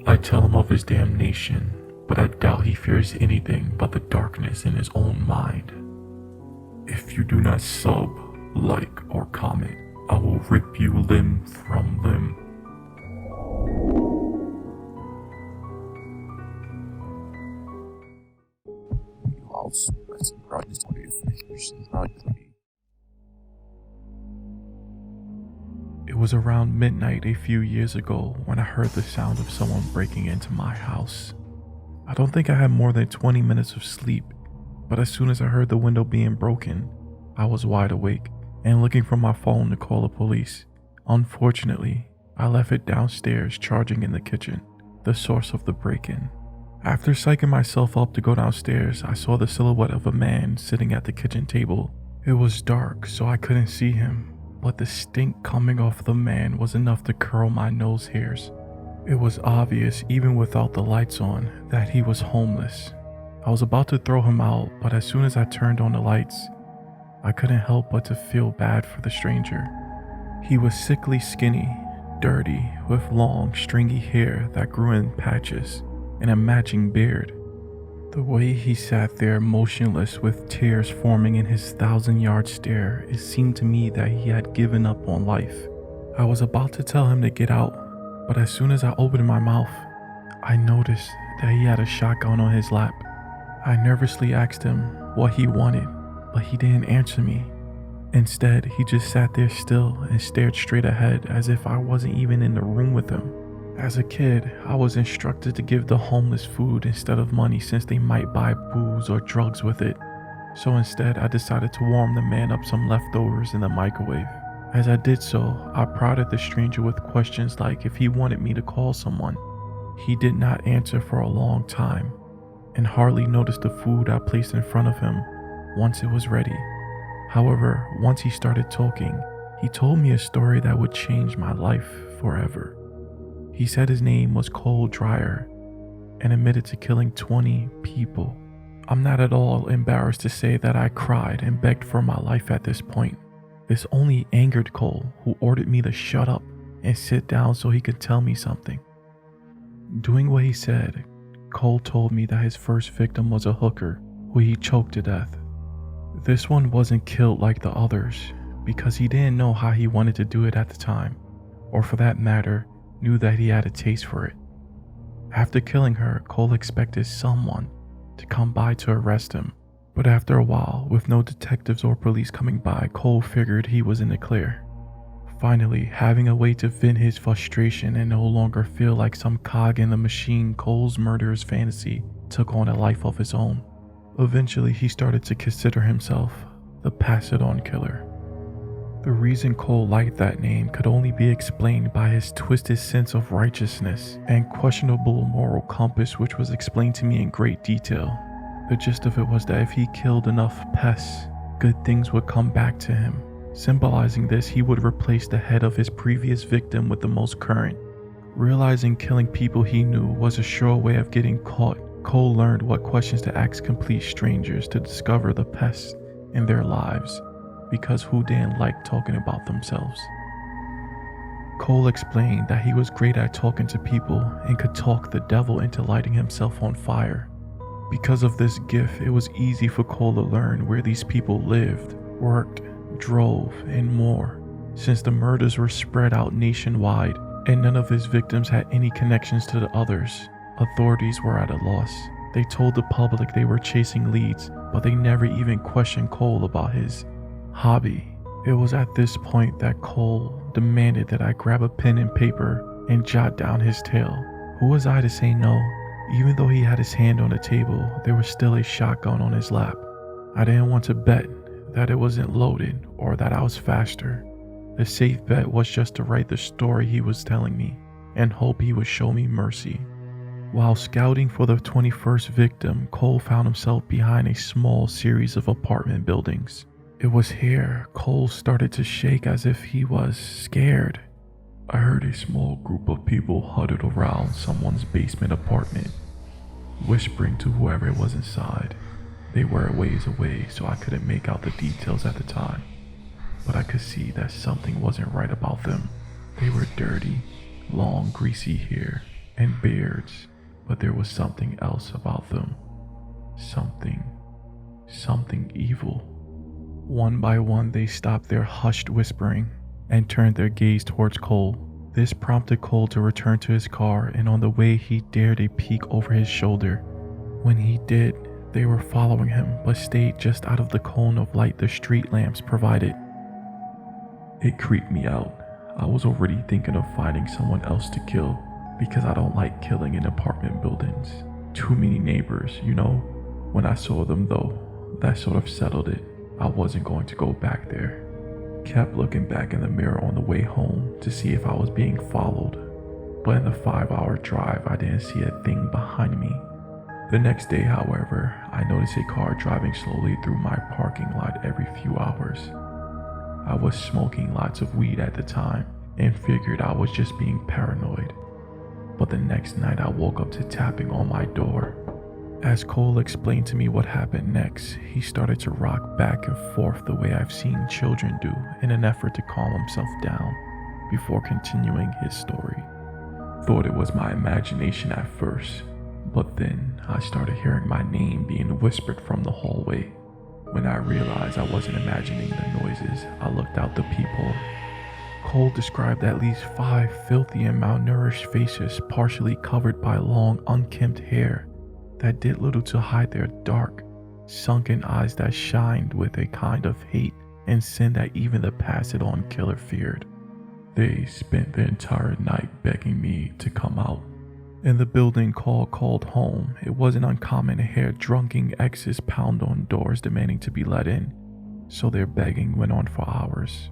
I tell him of his damnation, but I doubt he fears anything but the darkness in his own mind. If you do not sub, like, or comment, I will rip you limb from limb. House. That's project 20th. Project 20. It was around midnight a few years ago when I heard the sound of someone breaking into my house. I don't think I had more than 20 minutes of sleep, but as soon as I heard the window being broken, I was wide awake and looking for my phone to call the police. Unfortunately, I left it downstairs charging in the kitchen, the source of the break-in. After psyching myself up to go downstairs, I saw the silhouette of a man sitting at the kitchen table. It was dark, so I couldn't see him, but the stink coming off the man was enough to curl my nose hairs. It was obvious, even without the lights on, that he was homeless. I was about to throw him out, but as soon as I turned on the lights, I couldn't help but to feel bad for the stranger. He was sickly skinny, dirty, with long, stringy hair that grew in patches, and a matching beard. The way he sat there motionless with tears forming in his 1,000-yard stare, it seemed to me that he had given up on life. I was about to tell him to get out, but as soon as I opened my mouth, I noticed that he had a shotgun on his lap. I nervously asked him what he wanted, but he didn't answer me. Instead, he just sat there still and stared straight ahead as if I wasn't even in the room with him. As a kid, I was instructed to give the homeless food instead of money since they might buy booze or drugs with it. So instead, I decided to warm the man up some leftovers in the microwave. As I did so, I prodded the stranger with questions like if he wanted me to call someone. He did not answer for a long time, and hardly noticed the food I placed in front of him once it was ready. However, once he started talking, he told me a story that would change my life forever. He said his name was Cole Dreyer and admitted to killing 20 people. I'm not at all embarrassed to say that I cried and begged for my life at this point. This only angered Cole, who ordered me to shut up and sit down so he could tell me something. Doing what he said, Cole told me that his first victim was a hooker who he choked to death. This one wasn't killed like the others because he didn't know how he wanted to do it at the time, or for that matter, knew that he had a taste for it. After killing her, Cole expected someone to come by to arrest him, but after a while, with no detectives or police coming by, Cole figured he was in the clear. Finally, having a way to vent his frustration and no longer feel like some cog in the machine, Cole's murderous fantasy took on a life of his own. Eventually, he started to consider himself the Pass-It-On Killer. The reason Cole liked that name could only be explained by his twisted sense of righteousness and questionable moral compass, which was explained to me in great detail. The gist of it was that if he killed enough pests, good things would come back to him. Symbolizing this, he would replace the head of his previous victim with the most current. Realizing killing people he knew was a sure way of getting caught, Cole learned what questions to ask complete strangers to discover the pests in their lives, because who didn't like talking about themselves? Cole explained that he was great at talking to people and could talk the devil into lighting himself on fire. Because of this gift, it was easy for Cole to learn where these people lived, worked, drove, and more. Since the murders were spread out nationwide and none of his victims had any connections to the others, authorities were at a loss. They told the public they were chasing leads, but they never even questioned Cole about his hobby. It was at this point that Cole demanded that I grab a pen and paper and jot down his tale. Who was I to say no? Even though he had his hand on the table, there was still a shotgun on his lap. I didn't want to bet that it wasn't loaded or that I was faster. The safe bet was just to write the story he was telling me and hope he would show me mercy. While scouting for the 21st victim, Cole found himself behind a small series of apartment buildings. It was here Cole started to shake as if he was scared. I heard a small group of people huddled around someone's basement apartment, whispering to whoever was inside. They were a ways away, so I couldn't make out the details at the time, but I could see that something wasn't right about them. They were dirty, long, greasy hair, and beards, but there was something else about them. Something evil. One by one, they stopped their hushed whispering and turned their gaze towards Cole. This prompted Cole to return to his car, and on the way, he dared a peek over his shoulder. When he did, they were following him, but stayed just out of the cone of light the street lamps provided. It creeped me out. I was already thinking of finding someone else to kill, because I don't like killing in apartment buildings. Too many neighbors, you know? When I saw them though, that sort of settled it. I wasn't going to go back there. Kept looking back in the mirror on the way home to see if I was being followed, but in the 5-hour drive I didn't see a thing behind me. The next day, however, I noticed a car driving slowly through my parking lot every few hours. I was smoking lots of weed at the time and figured I was just being paranoid. But the next night I woke up to tapping on my door. As Cole explained to me what happened next, he started to rock back and forth the way I've seen children do in an effort to calm himself down before continuing his story. Thought it was my imagination at first, but then I started hearing my name being whispered from the hallway. When I realized I wasn't imagining the noises, I looked out the peephole. Cole described at least 5 filthy and malnourished faces partially covered by long, unkempt hair that did little to hide their dark, sunken eyes that shined with a kind of hate and sin that even the passed-on killer feared. They spent the entire night begging me to come out. In the building called home, it wasn't uncommon to hear drunken exes pound on doors demanding to be let in, so their begging went on for hours.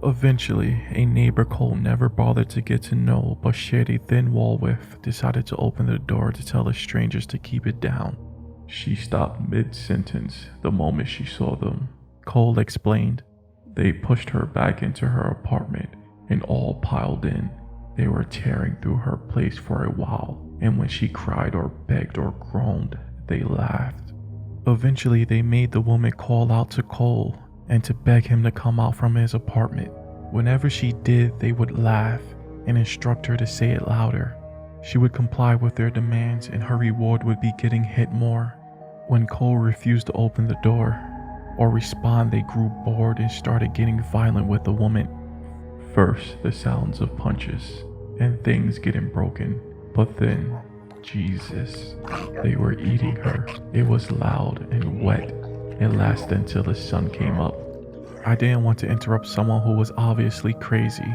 Eventually, a neighbor Cole never bothered to get to know but shared a thin wall with decided to open the door to tell the strangers to keep it down. She stopped mid-sentence the moment she saw them. Cole explained. They pushed her back into her apartment and all piled in. They were tearing through her place for a while, and when she cried or begged or groaned, they laughed. Eventually, they made the woman call out to Cole and to beg him to come out from his apartment. Whenever she did, they would laugh and instruct her to say it louder. She would comply with their demands and her reward would be getting hit more. When Cole refused to open the door or respond, they grew bored and started getting violent with the woman. First, the sounds of punches and things getting broken, but then, Jesus, they were eating her. It was loud and wet. It lasted until the sun came up. I didn't want to interrupt someone who was obviously crazy.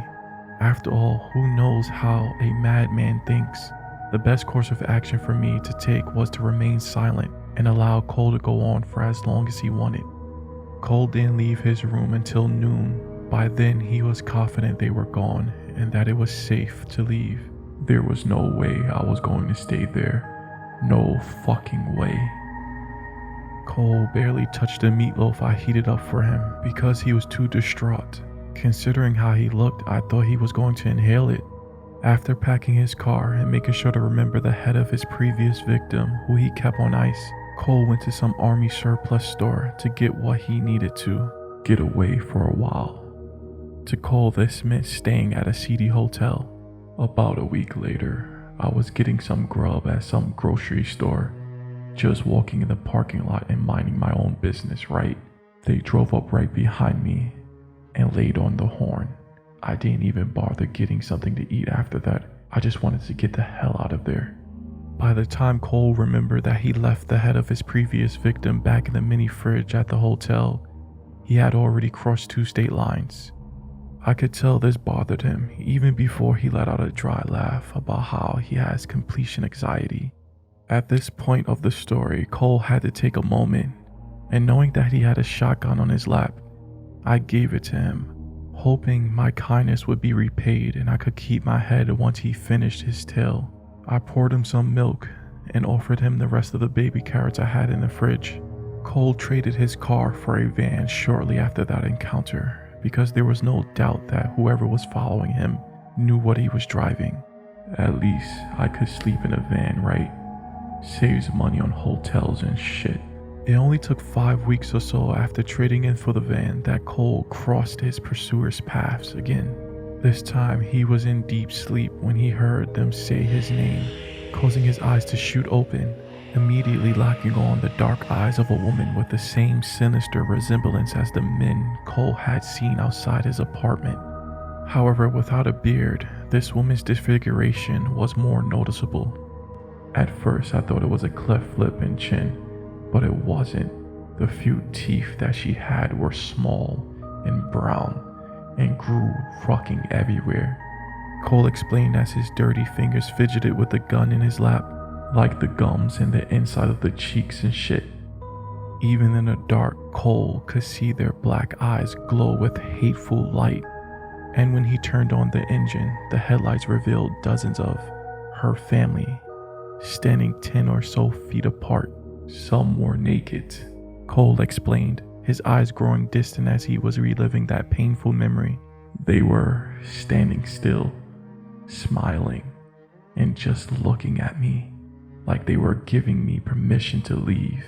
After all, who knows how a madman thinks? The best course of action for me to take was to remain silent and allow Cole to go on for as long as he wanted. Cole didn't leave his room until noon. By then, he was confident they were gone and that it was safe to leave. There was no way I was going to stay there. No fucking way. Cole barely touched the meatloaf I heated up for him because he was too distraught. Considering how he looked, I thought he was going to inhale it. After packing his car and making sure to remember the head of his previous victim, who he kept on ice, Cole went to some army surplus store to get what he needed to get away for a while. To Cole, this meant staying at a seedy hotel. About a week later, I was getting some grub at some grocery store. Just walking in the parking lot and minding my own business, right? They drove up right behind me and laid on the horn. I didn't even bother getting something to eat after that. I just wanted to get the hell out of there. By the time Cole remembered that he left the head of his previous victim back in the mini fridge at the hotel, he had already crossed 2 state lines. I could tell this bothered him even before he let out a dry laugh about how he has completion anxiety. At this point of the story, Cole had to take a moment, and knowing that he had a shotgun on his lap, I gave it to him, hoping my kindness would be repaid and I could keep my head once he finished his tale. I poured him some milk and offered him the rest of the baby carrots I had in the fridge. Cole traded his car for a van shortly after that encounter because there was no doubt that whoever was following him knew what he was driving. At least I could sleep in a van, right? Saves money on hotels and shit. It only took 5 weeks or so after trading in for the van that Cole crossed his pursuers' paths again. This time he was in deep sleep when he heard them say his name, causing his eyes to shoot open, immediately locking on the dark eyes of a woman with the same sinister resemblance as the men Cole had seen outside his apartment. However, without a beard, this woman's disfiguration was more noticeable. At first, I thought it was a cleft lip and chin, but it wasn't. The few teeth that she had were small and brown and grew fucking everywhere. Cole explained as his dirty fingers fidgeted with the gun in his lap, like the gums and the inside of the cheeks and shit. Even in the dark, Cole could see their black eyes glow with hateful light. And when he turned on the engine, the headlights revealed dozens of her family, standing 10 or so feet apart. Some were naked, Cole explained, his eyes growing distant as he was reliving that painful memory. They were standing still, smiling, and just looking at me, like they were giving me permission to leave.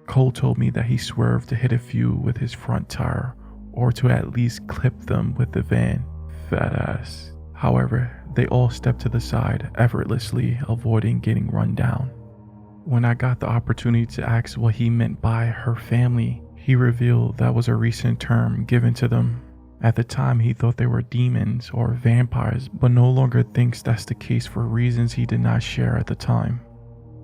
Cole told me that he swerved to hit a few with his front tire, or to at least clip them with the van. Fat ass. However, they all stepped to the side, effortlessly avoiding getting run down. When I got the opportunity to ask what he meant by her family, he revealed that was a recent term given to them. At the time, he thought they were demons or vampires, but no longer thinks that's the case for reasons he did not share at the time.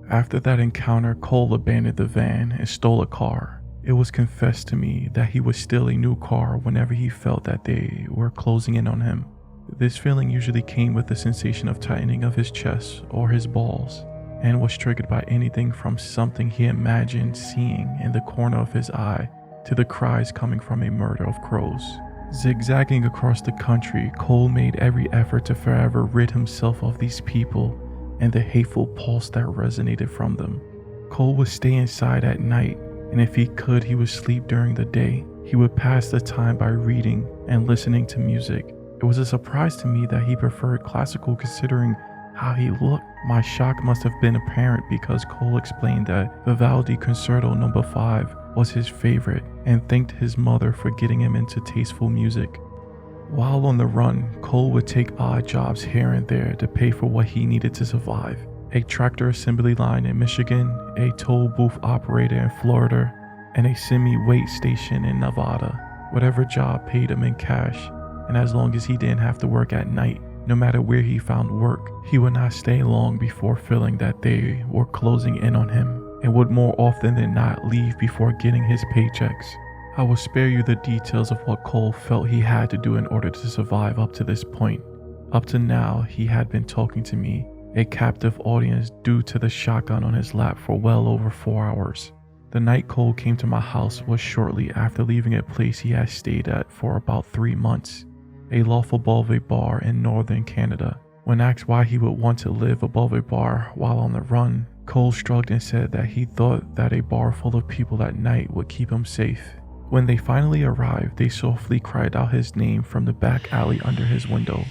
After that encounter, Cole abandoned the van and stole a car. It was confessed to me that he would steal a new car whenever he felt that they were closing in on him. This feeling usually came with the sensation of tightening of his chest or his balls, and was triggered by anything from something he imagined seeing in the corner of his eye to the cries coming from a murder of crows. Zigzagging across the country, Cole made every effort to forever rid himself of these people and the hateful pulse that resonated from them. Cole would stay inside at night, and if he could, he would sleep during the day. He would pass the time by reading and listening to music. It was a surprise to me that he preferred classical considering how he looked. My shock must have been apparent because Cole explained that Vivaldi Concerto No. 5 was his favorite and thanked his mother for getting him into tasteful music. While on the run, Cole would take odd jobs here and there to pay for what he needed to survive. A tractor assembly line in Michigan, a toll booth operator in Florida, and a semi-weight station in Nevada. Whatever job paid him in cash, and as long as he didn't have to work at night, no matter where he found work, he would not stay long before feeling that they were closing in on him, and would more often than not leave before getting his paychecks. I will spare you the details of what Cole felt he had to do in order to survive up to this point. Up to now, he had been talking to me, a captive audience due to the shotgun on his lap for well over 4 hours. The night Cole came to my house was shortly after leaving a place he had stayed at for about 3 months, a loft above a bar in northern Canada. When asked why he would want to live above a bar while on the run, Cole shrugged and said that he thought that a bar full of people at night would keep him safe. When they finally arrived, they softly cried out his name from the back alley under his window.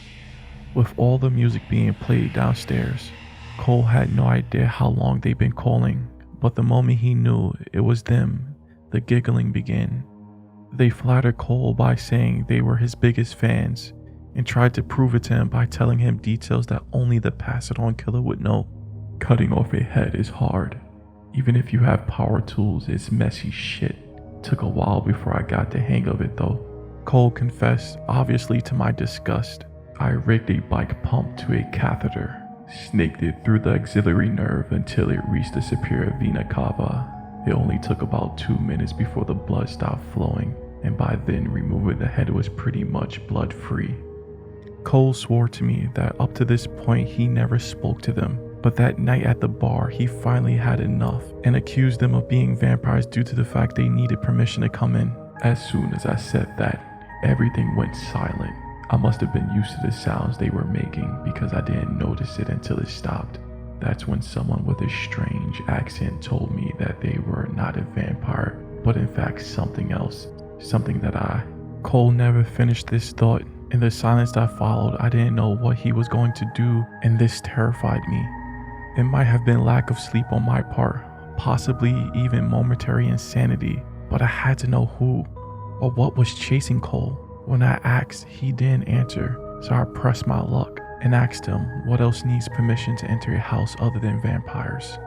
With all the music being played downstairs, Cole had no idea how long they'd been calling, but the moment he knew it was them, the giggling began. They flattered Cole by saying they were his biggest fans and tried to prove it to him by telling him details that only the pass-it-on killer would know. Cutting off a head is hard. Even if you have power tools, it's messy shit. Took a while before I got the hang of it though. Cole confessed, obviously to my disgust. I rigged a bike pump to a catheter, snaked it through the axillary nerve until it reached the superior vena cava. It only took about 2 minutes before the blood stopped flowing, and by then removing the head was pretty much blood free. Cole swore to me that up to this point he never spoke to them, but that night at the bar he finally had enough and accused them of being vampires due to the fact they needed permission to come in. As soon as I said that, everything went silent. I must have been used to the sounds they were making because I didn't notice it until it stopped. That's when someone with a strange accent told me that they were not a vampire, but in fact something else, something that Cole never finished this thought. In the silence that followed, I didn't know what he was going to do, and this terrified me. It might have been lack of sleep on my part, possibly even momentary insanity, but I had to know who or what was chasing Cole. When I asked, he didn't answer. so I pressed my luck and asked him what else needs permission to enter a house other than vampires.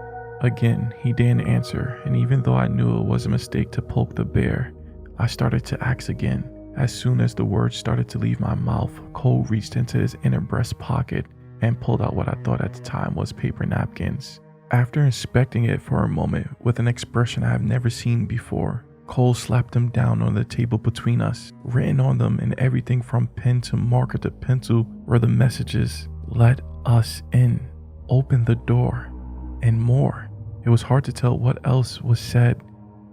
Again, he didn't answer, and even though I knew it was a mistake to poke the bear, I started to ask again. As soon as the words started to leave my mouth, Cole reached into his inner breast pocket and pulled out what I thought at the time was paper napkins. After inspecting it for a moment with an expression I have never seen before, Cole slapped them down on the table between us. Written on them in everything from pen to marker to pencil were the messages, "Let us in," "Open the door," and more. It was hard to tell what else was said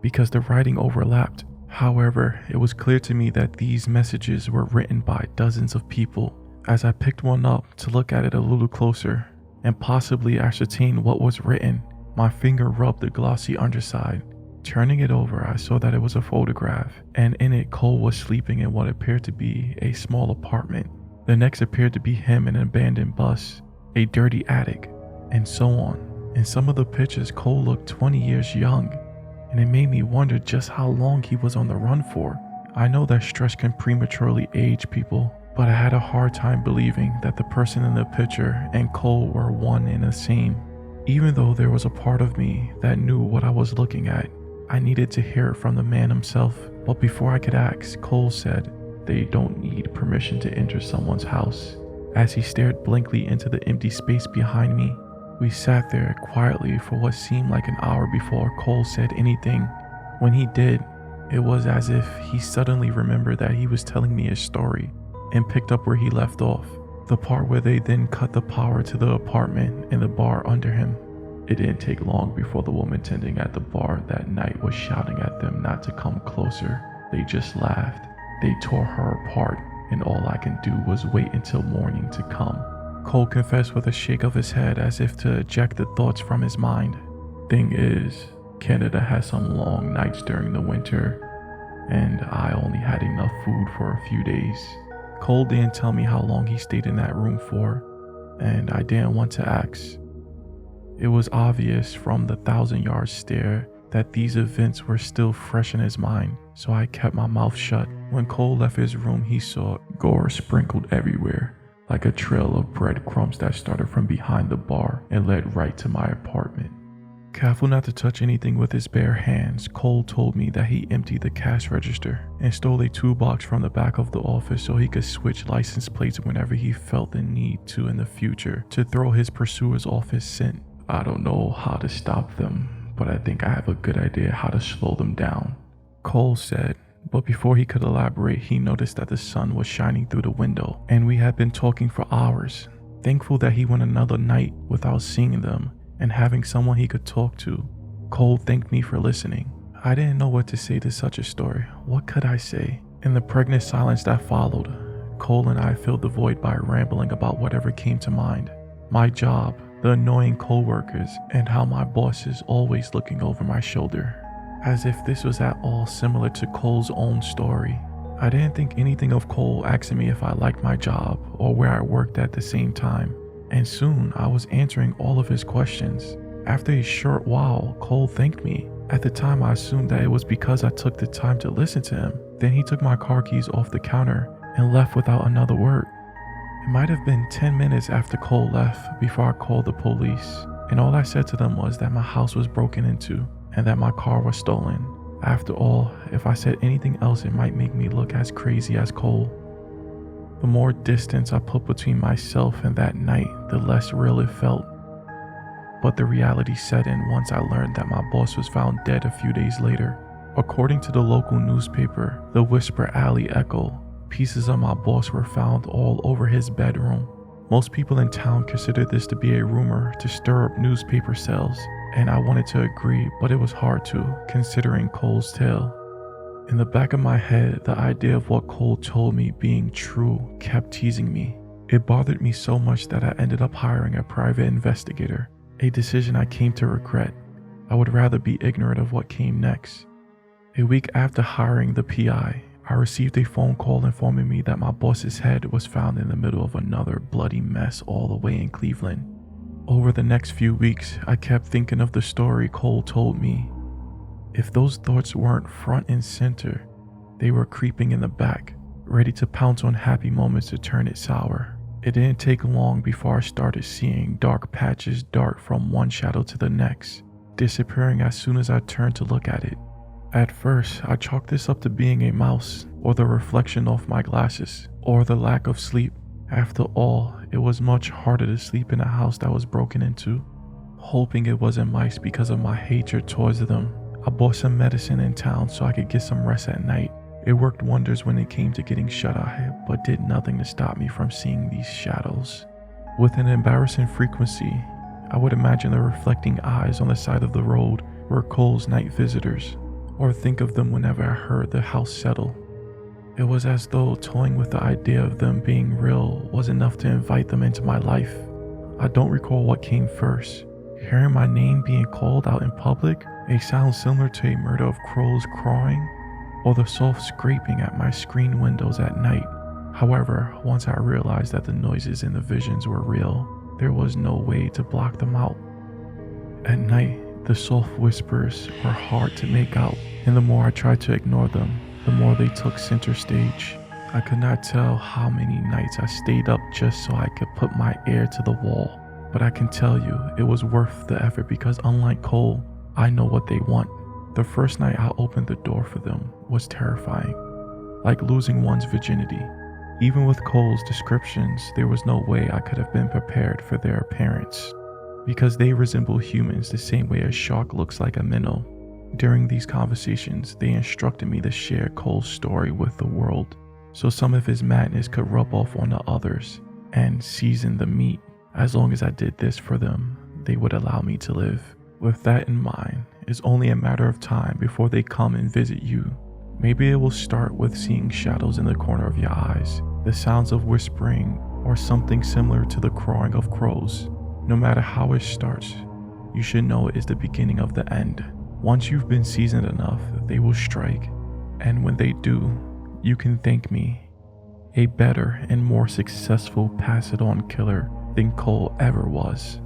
because the writing overlapped. However, it was clear to me that these messages were written by dozens of people. As I picked one up to look at it a little closer and possibly ascertain what was written, my finger rubbed the glossy underside. Turning it over, I saw that it was a photograph, and in it Cole was sleeping in what appeared to be a small apartment. The next appeared to be him in an abandoned bus, a dirty attic, and so on. In some of the pictures, Cole looked 20 years young, and it made me wonder just how long he was on the run for. I know that stress can prematurely age people, but I had a hard time believing that the person in the picture and Cole were one and the same. Even though there was a part of me that knew what I was looking at, I needed to hear it from the man himself. But before I could ask, Cole said, "They don't need permission to enter someone's house." As he stared blankly into the empty space behind me, we sat there quietly for what seemed like an hour before Cole said anything. When he did, it was as if he suddenly remembered that he was telling me his story and picked up where he left off, the part where they then cut the power to the apartment and the bar under him. It didn't take long before the woman tending at the bar that night was shouting at them not to come closer. They just laughed. They tore her apart, and all I can do was wait until morning to come. Cole confessed with a shake of his head as if to eject the thoughts from his mind. Thing is, Canada has some long nights during the winter, and I only had enough food for a few days. Cole didn't tell me how long he stayed in that room for, and I didn't want to ask. It was obvious from the 1,000-yard stare that these events were still fresh in his mind, so I kept my mouth shut. When Cole left his room, he saw gore sprinkled everywhere, like a trail of breadcrumbs that started from behind the bar and led right to my apartment. Careful not to touch anything with his bare hands, Cole told me that he emptied the cash register and stole a toolbox from the back of the office so he could switch license plates whenever he felt the need to in the future to throw his pursuers off his scent. I don't know how to stop them, but I think I have a good idea how to slow them down, Cole said. But before he could elaborate, he noticed that the sun was shining through the window, and we had been talking for hours. Thankful that he went another night without seeing them and having someone he could talk to, Cole thanked me for listening. I didn't know what to say to such a story. What could I say? In the pregnant silence that followed, Cole and I filled the void by rambling about whatever came to mind. My job, the annoying co-workers, and how my boss is always looking over my shoulder. As if this was at all similar to Cole's own story. I didn't think anything of Cole asking me if I liked my job or where I worked at the same time, and soon I was answering all of his questions. After a short while, Cole thanked me. At the time, I assumed that it was because I took the time to listen to him. Then he took my car keys off the counter and left without another word. It might have been 10 minutes after Cole left before I called the police, and all I said to them was that my house was broken into and that my car was stolen. After all, if I said anything else, it might make me look as crazy as Cole. The more distance I put between myself and that night, the less real it felt. But the reality set in once I learned that my boss was found dead a few days later. According to the local newspaper, the Whisper Alley Echo, pieces of my boss were found all over his bedroom. Most people in town considered this to be a rumor to stir up newspaper sales, and I wanted to agree, but it was hard to, considering Cole's tale. In the back of my head, the idea of what Cole told me being true kept teasing me. It bothered me so much that I ended up hiring a private investigator, a decision I came to regret. I would rather be ignorant of what came next. A week after hiring the PI, I received a phone call informing me that my boss's head was found in the middle of another bloody mess all the way in Cleveland. Over the next few weeks, I kept thinking of the story Cole told me. If those thoughts weren't front and center, they were creeping in the back, ready to pounce on happy moments to turn it sour. It didn't take long before I started seeing dark patches dart from one shadow to the next, disappearing as soon as I turned to look at it. At first, I chalked this up to being a mouse, or the reflection of my glasses, or the lack of sleep. After all, it was much harder to sleep in a house that was broken into. Hoping it wasn't mice because of my hatred towards them, I bought some medicine in town so I could get some rest at night. It worked wonders when it came to getting shut-eye, but did nothing to stop me from seeing these shadows. With an embarrassing frequency, I would imagine the reflecting eyes on the side of the road were Cole's night visitors, or think of them whenever I heard the house settle. It was as though toying with the idea of them being real was enough to invite them into my life. I don't recall what came first, hearing my name being called out in public, a sound similar to a murder of crows crowing, or the soft scraping at my screen windows at night. However, once I realized that the noises and the visions were real, there was no way to block them out. At night, the soft whispers were hard to make out, and the more I tried to ignore them, the more they took center stage. I could not tell how many nights I stayed up just so I could put my ear to the wall, but I can tell you it was worth the effort because unlike Cole, I know what they want. The first night I opened the door for them was terrifying, like losing one's virginity. Even with Cole's descriptions, there was no way I could have been prepared for their appearance, because they resemble humans the same way a shark looks like a minnow. During these conversations, they instructed me to share Cole's story with the world, so some of his madness could rub off on the others and season the meat. As long as I did this for them, they would allow me to live. With that in mind, it's only a matter of time before they come and visit you. Maybe it will start with seeing shadows in the corner of your eyes, the sounds of whispering, or something similar to the crowing of crows. No matter how it starts, you should know it is the beginning of the end. Once you've been seasoned enough, they will strike, and when they do, you can thank me, a better and more successful pass-it-on killer than Cole ever was.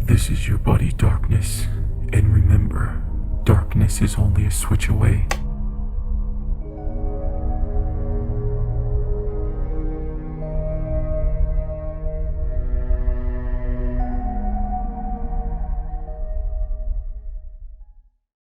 This is your buddy Darkness, and remember, darkness is only a switch away.